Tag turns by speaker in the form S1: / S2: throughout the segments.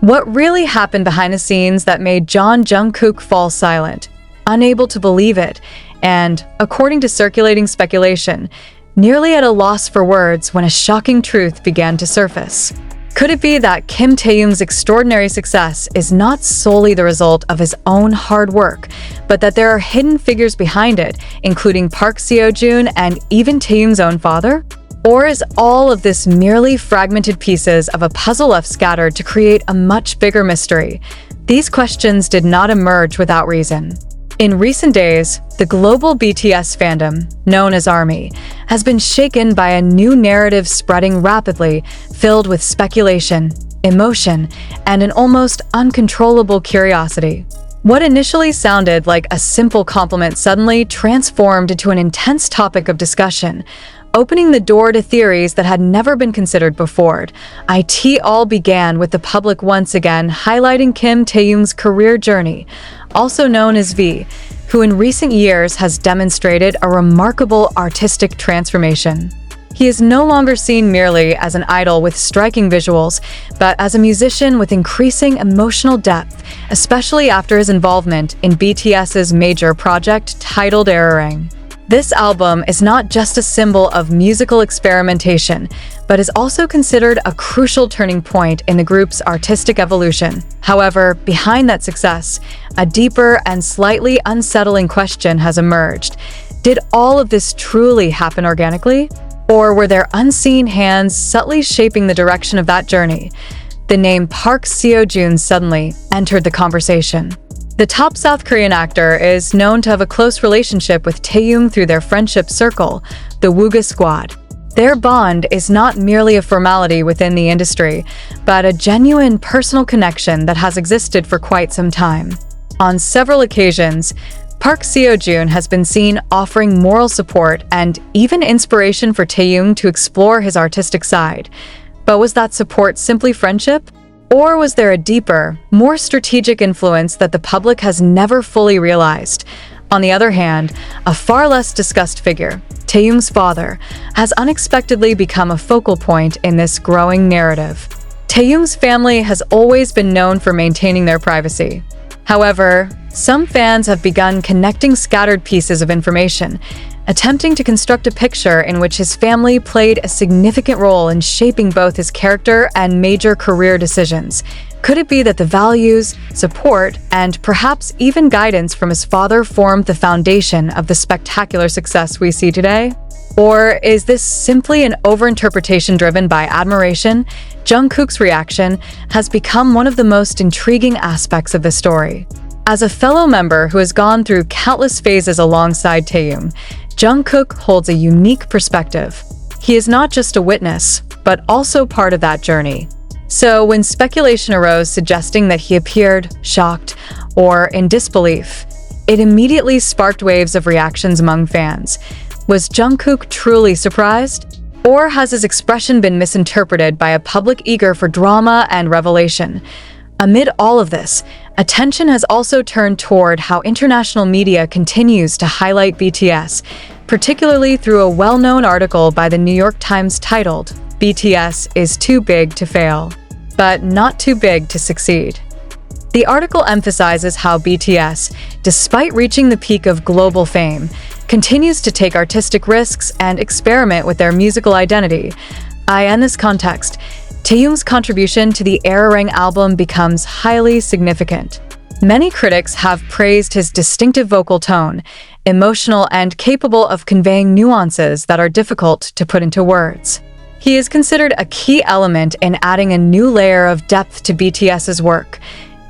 S1: What really happened behind the scenes that made Jungkook fall silent, unable to believe it, and, according to circulating speculation, nearly at a loss for words when a shocking truth began to surface. Could it be that Kim Taehyung's extraordinary success is not solely the result of his own hard work, but that there are hidden figures behind it, including Park Seo Jun and even Taehyung's own father? Or is all of this merely fragmented pieces of a puzzle left scattered to create a much bigger mystery? These questions did not emerge without reason. In recent days, the global BTS fandom, known as ARMY, has been shaken by a new narrative spreading rapidly, filled with speculation, emotion, and an almost uncontrollable curiosity. What initially sounded like a simple compliment suddenly transformed into an intense topic of discussion, opening the door to theories that had never been considered before. It all began with the public once again highlighting Kim Taehyung's career journey, also known as V, who in recent years has demonstrated a remarkable artistic transformation. He is no longer seen merely as an idol with striking visuals, but as a musician with increasing emotional depth, especially after his involvement in BTS's major project titled Arirang. This album is not just a symbol of musical experimentation, but is also considered a crucial turning point in the group's artistic evolution. However, behind that success, a deeper and slightly unsettling question has emerged. Did all of this truly happen organically? Or were there unseen hands subtly shaping the direction of that journey? The name Park Seo Jun suddenly entered the conversation. The top South Korean actor is known to have a close relationship with Taehyung through their friendship circle, the Wooga Squad. Their bond is not merely a formality within the industry, but a genuine personal connection that has existed for quite some time. On several occasions, Park Seo Jun has been seen offering moral support and even inspiration for Taehyung to explore his artistic side. But was that support simply friendship? Or was there a deeper, more strategic influence that the public has never fully realized? On the other hand, a far less discussed figure, Taehyung's father, has unexpectedly become a focal point in this growing narrative. Taehyung's family has always been known for maintaining their privacy. However, some fans have begun connecting scattered pieces of information, attempting to construct a picture in which his family played a significant role in shaping both his character and major career decisions. Could it be that the values, support, and perhaps even guidance from his father formed the foundation of the spectacular success we see today? Or is this simply an overinterpretation driven by admiration? Jungkook's reaction has become one of the most intriguing aspects of the story. As a fellow member who has gone through countless phases alongside Taehyung, Jungkook holds a unique perspective. He is not just a witness, but also part of that journey. So when speculation arose suggesting that he appeared shocked or in disbelief, it immediately sparked waves of reactions among fans. Was Jungkook truly surprised? Or has his expression been misinterpreted by a public eager for drama and revelation? Amid all of this, attention has also turned toward how international media continues to highlight BTS, particularly through a well-known article by the New York Times titled, "BTS is too big to fail, but not too big to succeed." The article emphasizes how BTS, despite reaching the peak of global fame, continues to take artistic risks and experiment with their musical identity. In this context, Taehyung's contribution to the Arirang album becomes highly significant. Many critics have praised his distinctive vocal tone, emotional and capable of conveying nuances that are difficult to put into words. He is considered a key element in adding a new layer of depth to BTS's work.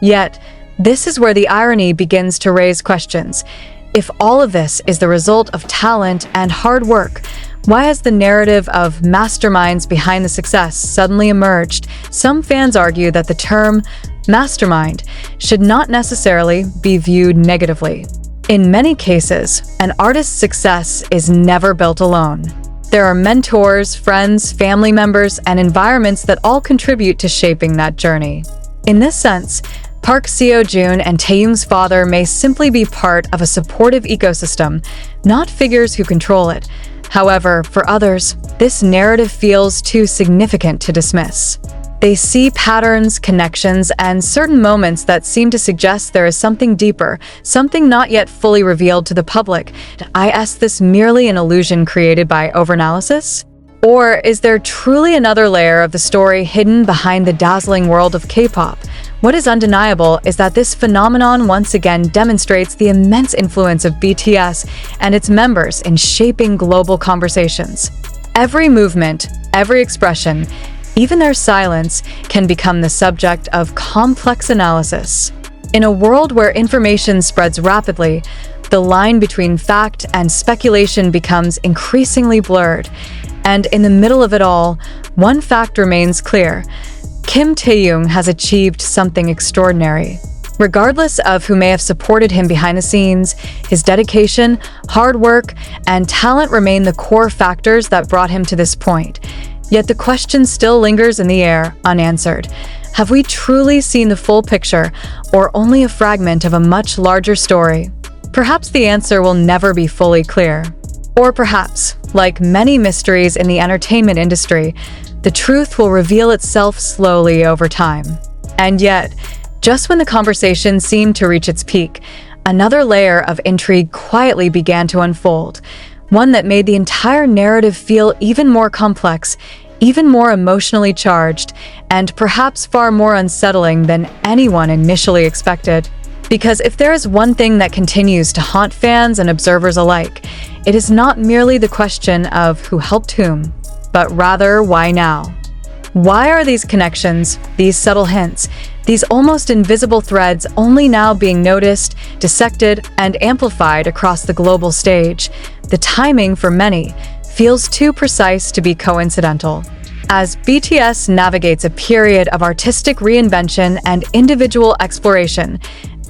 S1: Yet, this is where the irony begins to raise questions. If all of this is the result of talent and hard work, why has the narrative of masterminds behind the success suddenly emerged? Some fans argue that the term mastermind should not necessarily be viewed negatively. In many cases, an artist's success is never built alone. There are mentors, friends, family members, and environments that all contribute to shaping that journey. In this sense, Park Seo Jun and Taehyung's father may simply be part of a supportive ecosystem, not figures who control it. However, for others, this narrative feels too significant to dismiss. They see patterns, connections, and certain moments that seem to suggest there is something deeper, something not yet fully revealed to the public. Is this merely an illusion created by overanalysis? Or is there truly another layer of the story hidden behind the dazzling world of K-pop? What is undeniable is that this phenomenon once again demonstrates the immense influence of BTS and its members in shaping global conversations. Every movement, every expression, even their silence can become the subject of complex analysis. In a world where information spreads rapidly, the line between fact and speculation becomes increasingly blurred. And in the middle of it all, one fact remains clear. Kim Taehyung has achieved something extraordinary. Regardless of who may have supported him behind the scenes, his dedication, hard work, and talent remain the core factors that brought him to this point. Yet the question still lingers in the air, unanswered. Have we truly seen the full picture, or only a fragment of a much larger story? Perhaps the answer will never be fully clear. Or perhaps, like many mysteries in the entertainment industry, the truth will reveal itself slowly over time. And yet, just when the conversation seemed to reach its peak, another layer of intrigue quietly began to unfold, one that made the entire narrative feel even more complex, even more emotionally charged, and perhaps far more unsettling than anyone initially expected. Because if there is one thing that continues to haunt fans and observers alike, it is not merely the question of who helped whom, but rather why now? Why are these connections, these subtle hints, these almost invisible threads only now being noticed, dissected, and amplified across the global stage? The timing, for many, feels too precise to be coincidental. As BTS navigates a period of artistic reinvention and individual exploration,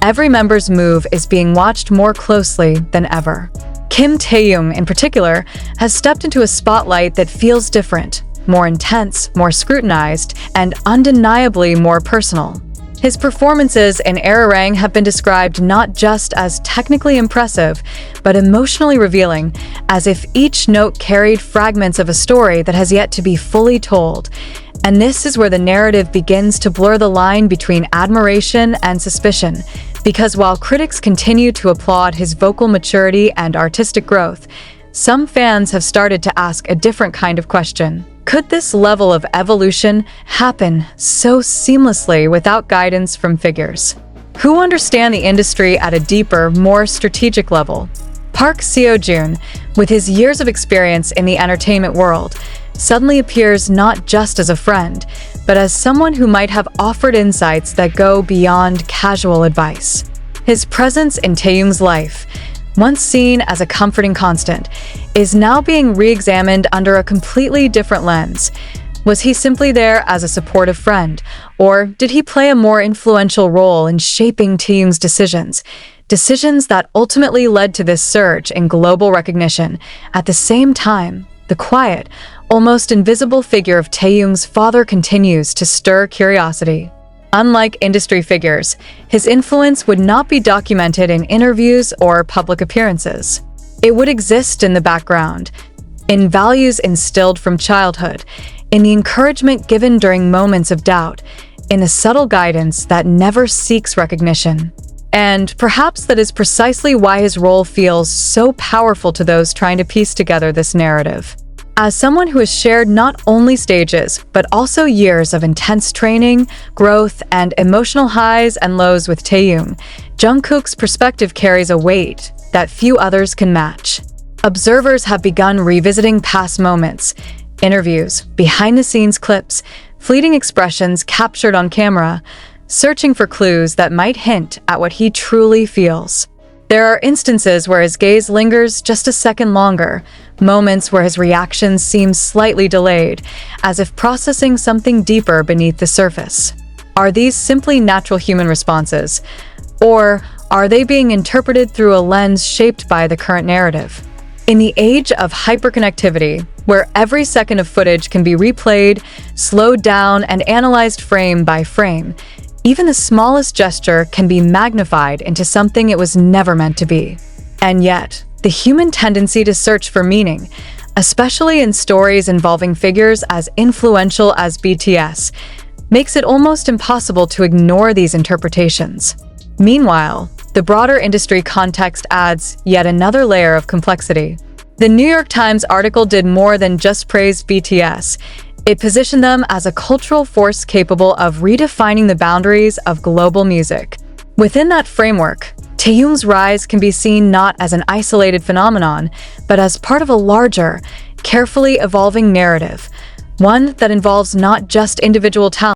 S1: every member's move is being watched more closely than ever. Kim Taehyung, in particular, has stepped into a spotlight that feels different, more intense, more scrutinized, and undeniably more personal. His performances in Arirang have been described not just as technically impressive, but emotionally revealing, as if each note carried fragments of a story that has yet to be fully told. And this is where the narrative begins to blur the line between admiration and suspicion, because while critics continue to applaud his vocal maturity and artistic growth, some fans have started to ask a different kind of question. Could this level of evolution happen so seamlessly without guidance from figures who understand the industry at a deeper, more strategic level? Park Seo Jun, with his years of experience in the entertainment world, suddenly appears not just as a friend, but as someone who might have offered insights that go beyond casual advice. His presence in Taehyung's life, once seen as a comforting constant, is now being re-examined under a completely different lens. Was he simply there as a supportive friend, or did he play a more influential role in shaping Taehyung's decisions? Decisions that ultimately led to this surge in global recognition. At the same time, the quiet, almost invisible figure of Taehyung's father continues to stir curiosity. Unlike industry figures, his influence would not be documented in interviews or public appearances. It would exist in the background, in values instilled from childhood, in the encouragement given during moments of doubt, in the subtle guidance that never seeks recognition. And perhaps that is precisely why his role feels so powerful to those trying to piece together this narrative. As someone who has shared not only stages, but also years of intense training, growth, and emotional highs and lows with Taehyung, Jungkook's perspective carries a weight that few others can match. Observers have begun revisiting past moments, interviews, behind-the-scenes clips, fleeting expressions captured on camera, searching for clues that might hint at what he truly feels. There are instances where his gaze lingers just a second longer, moments where his reactions seem slightly delayed, as if processing something deeper beneath the surface. Are these simply natural human responses? Or are they being interpreted through a lens shaped by the current narrative? In the age of hyperconnectivity, where every second of footage can be replayed, slowed down, and analyzed frame by frame, even the smallest gesture can be magnified into something it was never meant to be. And yet, the human tendency to search for meaning, especially in stories involving figures as influential as BTS, makes it almost impossible to ignore these interpretations. Meanwhile, the broader industry context adds yet another layer of complexity. The New York Times article did more than just praise BTS. It positioned them as a cultural force capable of redefining the boundaries of global music. Within that framework, Taehyung's rise can be seen not as an isolated phenomenon, but as part of a larger, carefully evolving narrative, one that involves not just individual talent,